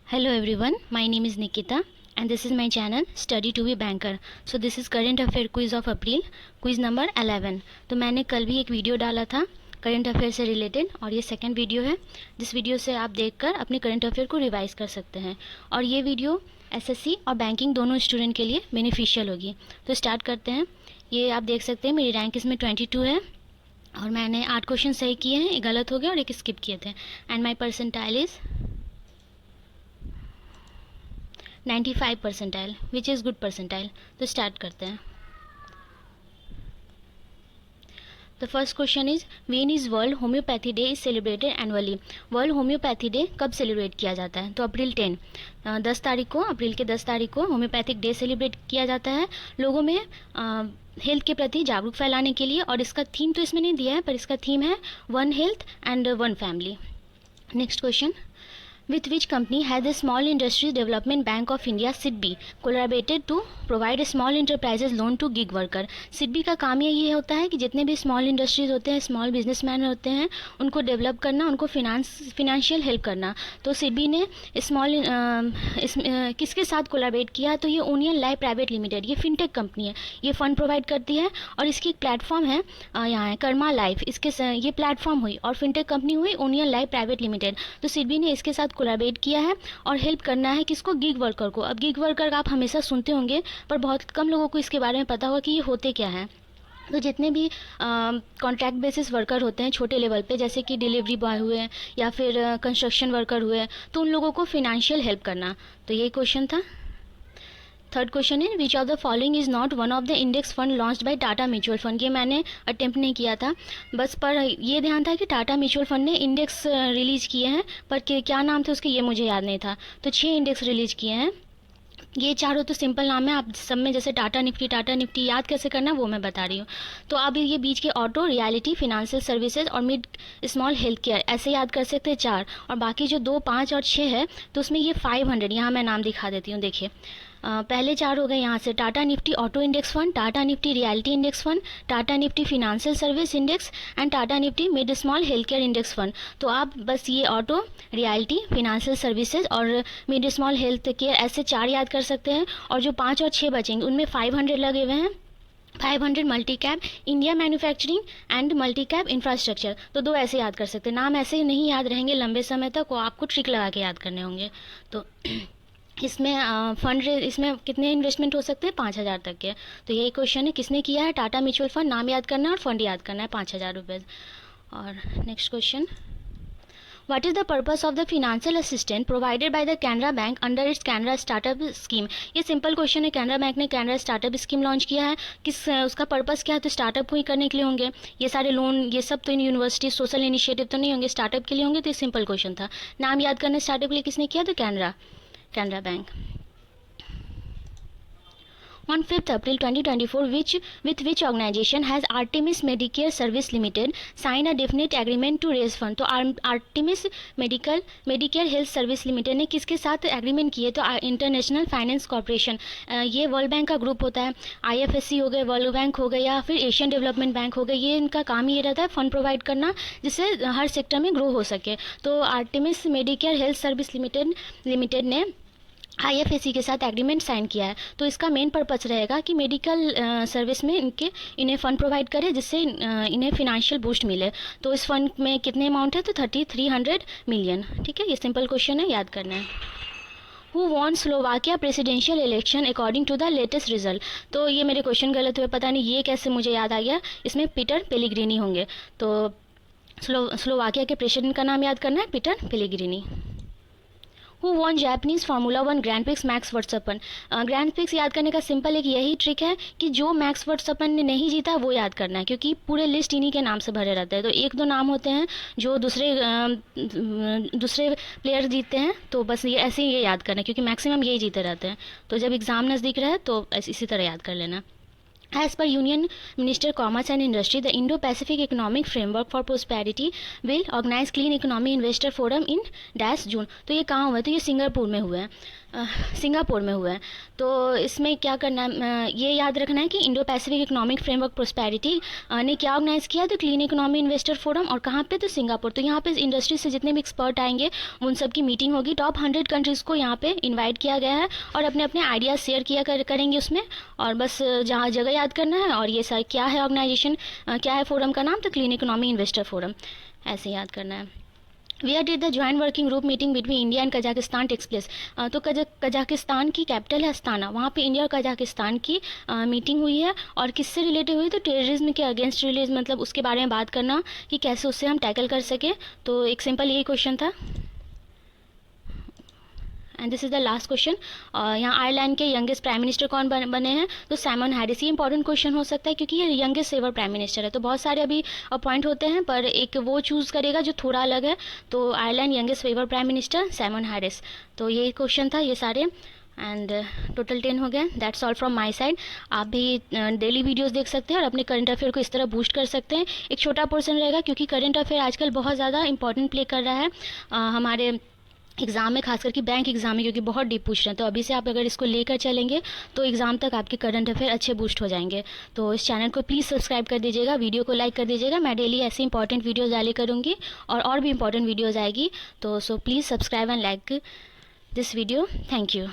Hello everyone, my name is Nikita and this is my channel Study to be Banker. So this is current affair quiz of April, quiz number 11. तो मैंने कल भी एक video डाला था current affair से related और ये सेकंड वीडियो है जिस वीडियो से आप देखकर अपने करंट अफेयर को रिवाइज कर सकते हैं और ये वीडियो एसएससी और बैंकिंग दोनों स्टूडेंट के लिए बेनिफिशियल होगी। तो स्टार्ट करते हैं। ये आप देख सकते हैं मेरी रैंक इसमें 22 है और मैंने 8 क्वेश्चन सही किए हैं, एक गलत हो गया और एक स्किप किए थे and my percentile is 95 percentile which is good percentile. तो स्टार्ट करते हैं। The first question is when is world homeopathy day is celebrated annually. World homeopathy day कब सेलिब्रेट किया जाता है? तो अप्रैल 10 10 तारीख को, अप्रैल के 10 तारीख को होम्योपैथिक डे सेलिब्रेट किया जाता है लोगों में हेल्थ के प्रति जागरूक फैलाने के लिए। और इसका थीम तो इसमें नहीं दिया है पर इसका थीम है one health and one family. Next question, with which company has the Small Industries Development Bank of India SIDBI collaborated to provide a small enterprises loan to gig worker। SIDBI का काम ये होता है कि जितने भी small industries होते हैं, स्मॉल बिजनेसमैन होते हैं, उनको डेवलप करना, उनको फिनेंशियल हेल्प करना। तो SIDBI ने किसके साथ कोलैबोरेट किया? तो ये ओनियन लाइफ प्राइवेट लिमिटेड, ये फिनटेक कंपनी है, ये फ़ंड प्रोवाइड करती है और इसकी एक प्लेटफॉर्म है यहाँ है कर्मा लाइफ, इसके ये प्लेटफॉर्म हुई और फिनटेक कंपनी हुई ओनियन लाइफ प्राइवेट लिमिटेड। तो SIDBI ने इसके साथ कोलैबोरेट किया है और हेल्प करना है किसको? गिग वर्कर को। अब गिग वर्कर आप हमेशा सुनते होंगे पर बहुत कम लोगों को इसके बारे में पता होगा कि ये होते क्या है। तो जितने भी कॉन्ट्रैक्ट बेसिस वर्कर होते हैं छोटे लेवल पे, जैसे कि डिलीवरी बॉय हुए या फिर कंस्ट्रक्शन वर्कर हुए, तो उन लोगों को फिनेंशियल हेल्प करना। तो ये क्वेश्चन था। थर्ड क्वेश्चन है which of the following is not one of the index fund launched by Tata mutual fund. ये मैंने अटेम्प्ट नहीं किया था बस, पर ये ध्यान था कि टाटा म्यूचुअल फंड ने इंडेक्स रिलीज़ किए हैं पर क्या नाम थे उसके ये मुझे याद नहीं था। तो 6 इंडेक्स रिलीज़ किए हैं। ये चारों तो सिंपल नाम है, आप सब में जैसे टाटा निफ्टी याद कैसे करना है वो मैं बता रही हूँ। तो अब ये बीच के ऑटो, रियलिटी, फिनेंशियल सर्विसेज और मिड स्मॉल हेल्थ केयर ऐसे याद कर सकते हैं 4। और बाकी जो 2, 5 और 6 है तो उसमें ये 500, यहाँ मैं नाम दिखा देती हूँ। देखिए पहले 4 हो गए यहाँ से, Tata Nifty auto index fund, Tata Nifty reality index fund, Tata Nifty financial service index and Tata Nifty mid small health care index fund. तो आप बस ये ऑटो, रियलिटी, फिनेंशियल सर्विसेज और मिड स्मॉल हेल्थ केयर ऐसे 4 याद कर सकते हैं। और जो 5 और 6 बचेंगे उनमें 500 लगे हुए हैं। 500 multi cap India manufacturing and multi cap infrastructure. तो 2 ऐसे याद कर सकते हैं। नाम ऐसे नहीं याद रहेंगे लंबे समय तक, वो आपको ट्रिक लगा के याद करने होंगे। तो इसमें इसमें कितने इन्वेस्टमेंट हो सकते हैं? 5000 तक के। तो यही क्वेश्चन है किसने किया है? Tata mutual fund. नाम याद करना है और फंड याद करना है 5000 रुपये। और next question, what is the purpose of the financial assistant provided by the Canara bank under its Canara startup scheme. ये सिंपल क्वेश्चन है। कैनरा बैंक ने कैनरा स्टार्टअप स्कीम लॉन्च किया है, उसका पर्पस क्या है? तो स्टार्टअप को ही करने के लिए होंगे। ये सारे लोन ये सब तो इन यूनिवर्सिटी सोशल इनिशिएटिव तो नहीं होंगे, स्टार्टअप के लिए होंगे। तो ये सिंपल क्वेश्चन था। नाम याद करना स्टार्टअप के लिए किसने किया? तो Canara bank. On 5th April 2024, with which organization has Artemis Medicare Service Limited signed a definite agreement to raise fund। तो Artemis Medicare Health Service Limited ने किसके साथ एग्रीमेंट किए? तो इंटरनेशनल फाइनेंस कॉर्पोरेशन, ये वर्ल्ड बैंक का ग्रुप होता है। IFSC हो गए, वर्ल्ड बैंक हो गए या फिर एशियन डेवलपमेंट बैंक हो गए, ये इनका काम ये रहता है फंड प्रोवाइड करना जिससे हर सेक्टर में ग्रो हो सके। तो Artemis Medicare health service limited ने IFSC के साथ एग्रीमेंट साइन किया है। तो इसका मेन पर्पस रहेगा कि मेडिकल सर्विस में इन्हें फ़ंड प्रोवाइड करे जिससे इन्हें फिनेंशियल बूस्ट मिले। तो इस फंड में कितने अमाउंट है? तो 300 मिलियन। ठीक है, ये सिंपल क्वेश्चन है, याद करना है। Who won Slovakia presidential election according to the latest result. तो ये मेरे क्वेश्चन गलत हुए, पता नहीं ये कैसे मुझे याद आ गया। इसमें पीटर पेलेग्रिनी होंगे। तो स्लोवाकिया के प्रेसिडेंट का नाम याद करना है, Peter Pellegrini. Who won Japanese formula 1 grand prix max Verstappen. Grand prix याद करने का सिंपल एक यही ट्रिक है कि जो मैक्स वर्स्टैपन ने नहीं जीता वो याद करना है, क्योंकि पूरे लिस्ट इन्हीं के नाम से भरे रहते हैं। तो 1-2 नाम होते हैं जो दूसरे प्लेयर जीतते हैं, तो बस ये ऐसे ही ये याद करना है क्योंकि मैक्सिमम यही जीते रहते हैं। तो जब एग्ज़ाम नज़दीक रहे तो इसी तरह याद कर लेना। As per Union Minister Commerce and Industry, the Indo-Pacific Economic Framework for Prosperity will organize Clean Economy Investor Forum in dash June. तो ये कहाँ हुआ है? तो ये सिंगापुर में हुआ है, सिंगापुर में हुआ है। तो इसमें क्या करना है, ये याद रखना है कि Indo Pacific economic framework prosperity ने क्या ऑर्गेनाइज़ किया, तो क्लीन इकोनॉमी इन्वेस्टर फोरम, और कहाँ पे, तो सिंगापुर। तो यहाँ पे इस इंडस्ट्री से जितने भी एक्सपर्ट आएंगे उन सब की मीटिंग होगी। टॉप 100 कंट्रीज़ को यहाँ पे इन्वाइट किया गया है और अपने अपने आइडियाज़ शेयर करेंगे उसमें। और बस जहाँ जगह याद करना है, और ये सर क्या है ऑर्गेनाइजेशन, क्या है फोरम का नाम, तो क्लीन इकोनॉमी इन्वेस्टर फोरम, ऐसे याद करना है। Where did the joint working group meeting between India and Kazakhstan takes place? तो कजाकिस्तान की कैपिटल है अस्ताना, वहाँ पे इंडिया और कजाकिस्तान की मीटिंग हुई है। और किससे रिलेटेड हुई, तो टेररिज्म के अगेंस्ट रिलीज, मतलब उसके बारे में बात करना कि कैसे उससे हम टैकल कर सके। तो एक सिंपल यही क्वेश्चन था। And this is the last question. यहाँ आयरलैंड के यंगेस्ट प्राइम मिनिस्टर कौन बने हैं, तो सैमन हैरिस। ये इंपॉर्टेंट क्वेश्चन हो सकता है क्योंकि ये यंगेस्ट एवर प्राइम मिनिस्टर है। तो बहुत सारे अभी अपॉइंट होते हैं पर एक वो चूज़ करेगा जो थोड़ा अलग है। तो Ireland youngest ever prime minister Simon Harris. तो ये क्वेश्चन था, ये सारे। एंड टोटल 10 हो गए। That's all from my side. आप भी डेली वीडियोस देख सकते हैं और अपने करंट अफेयर को इस तरह बूस्ट कर सकते हैं। एक छोटा पोर्शन रहेगा क्योंकि करंट अफेयर आजकल बहुत ज़्यादा इंपॉर्टेंट प्ले कर रहा है हमारे एग्ज़ाम में, खास करके बैंक एग्ज़ाम में, क्योंकि बहुत डीप पूछ रहे हैं। तो अभी से आप अगर इसको लेकर चलेंगे तो एग्ज़ाम तक आपके करंट अफेयर अच्छे बूस्ट हो जाएंगे। तो इस चैनल को प्लीज़ सब्सक्राइब कर दीजिएगा, वीडियो को लाइक कर दीजिएगा। मैं डेली ऐसे इंपॉर्टेंट वीडियोज़ डाले करूँगी और भी इंपॉर्टेंट वीडियोज़ आएगी। तो so please subscribe and like this video. Thank you.